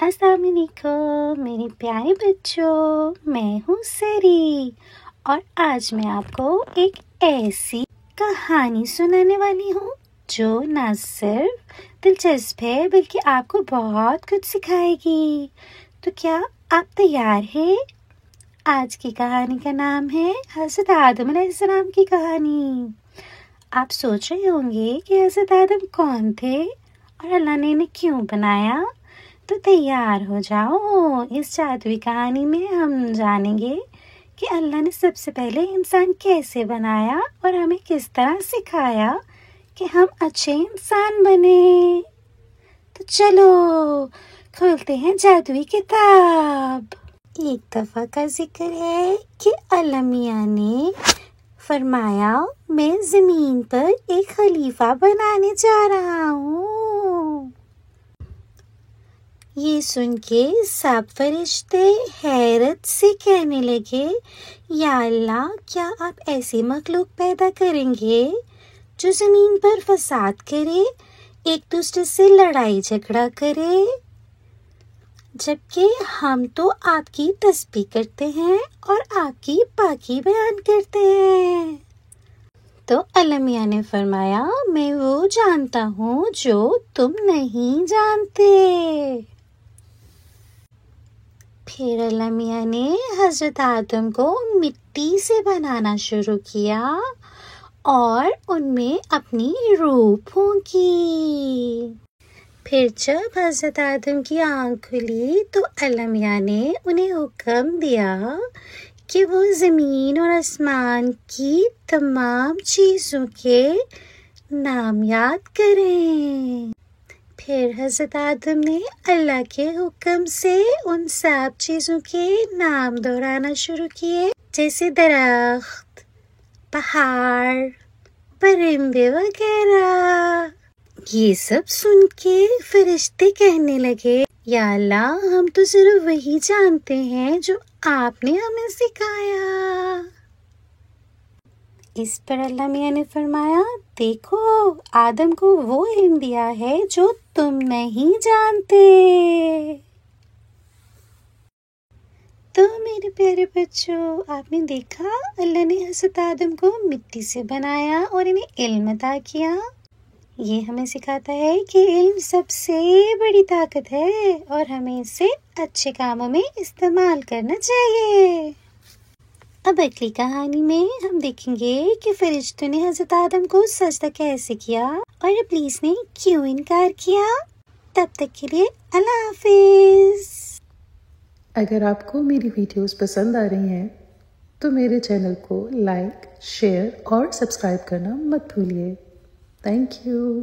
السلام علیکم میرے پیارے بچوں، میں ہوں سری اور آج میں آپ کو ایک ایسی کہانی سنانے والی ہوں جو نہ صرف دلچسپ ہے بلکہ آپ کو بہت کچھ سکھائے گی۔ تو کیا آپ تیار ہیں؟ آج کی کہانی کا نام ہے حضرت آدم علیہ السلام کی کہانی۔ آپ سوچ رہے ہوں گے کہ حضرت آدم کون تھے اور اللہ نے انہیں کیوں بنایا؟ تو تیار ہو جاؤ، اس جادوئی کہانی میں ہم جانیں گے کہ اللہ نے سب سے پہلے انسان کیسے بنایا اور ہمیں کس طرح سکھایا کہ ہم اچھے انسان بنے۔ تو چلو کھولتے ہیں جادوئی کتاب۔ ایک دفعہ کا ذکر ہے کہ اللہ میاں نے فرمایا میں زمین پر ایک خلیفہ بنانے جا رہا ہوں۔ یہ سن کے سب فرشتے حیرت سے کہنے لگے، یا اللہ، کیا آپ ایسی مخلوق پیدا کریں گے جو زمین پر فساد کرے، ایک دوسرے سے لڑائی جھگڑا کرے، جبکہ ہم تو آپ کی تسبیح کرتے ہیں اور آپ کی پاکی بیان کرتے ہیں۔ تو اللہ میاں نے فرمایا، میں وہ جانتا ہوں جو تم نہیں جانتے۔ پھر اللہ میاں نے حضرت آدم کو مٹی سے بنانا شروع کیا اور ان میں اپنی روح پھونکی۔ پھر جب حضرت آدم کی آنکھ کھلی تو اللہ میاں نے انہیں حکم دیا کہ وہ زمین اور آسمان کی تمام چیزوں کے نام یاد کریں۔ پھر حضرت آدم نے اللہ کے حکم سے ان سب چیزوں کے نام دہرانا شروع کیے، جیسے درخت، پہاڑ، پرندے وغیرہ۔ یہ سب سن کے فرشتے کہنے لگے، یا اللہ، ہم تو صرف وہی جانتے ہیں جو آپ نے ہمیں سکھایا۔ اس پر اللہ میاں نے فرمایا، دیکھو، آدم کو وہ علم دیا ہے جو تم نہیں جانتے۔ تو میرے پیارے بچوں، آپ نے دیکھا اللہ نے حضرت آدم کو مٹی سے بنایا اور انہیں علم عطا کیا۔ یہ ہمیں سکھاتا ہے کہ علم سب سے بڑی طاقت ہے اور ہمیں اسے اچھے کاموں میں استعمال کرنا چاہیے۔ اب اگلی کہانی میں ہم دیکھیں گے کہ فرشتوں نے حضرت آدم کو سجدہ کیسے کیا اور ابلیس نے کیوں انکار کیا۔ تب تک کے لیے اللہ حافظ۔ اگر آپ کو میری ویڈیوز پسند آ رہی ہیں تو میرے چینل کو لائک، شیئر اور سبسکرائب کرنا مت بھولیے۔ Thank you.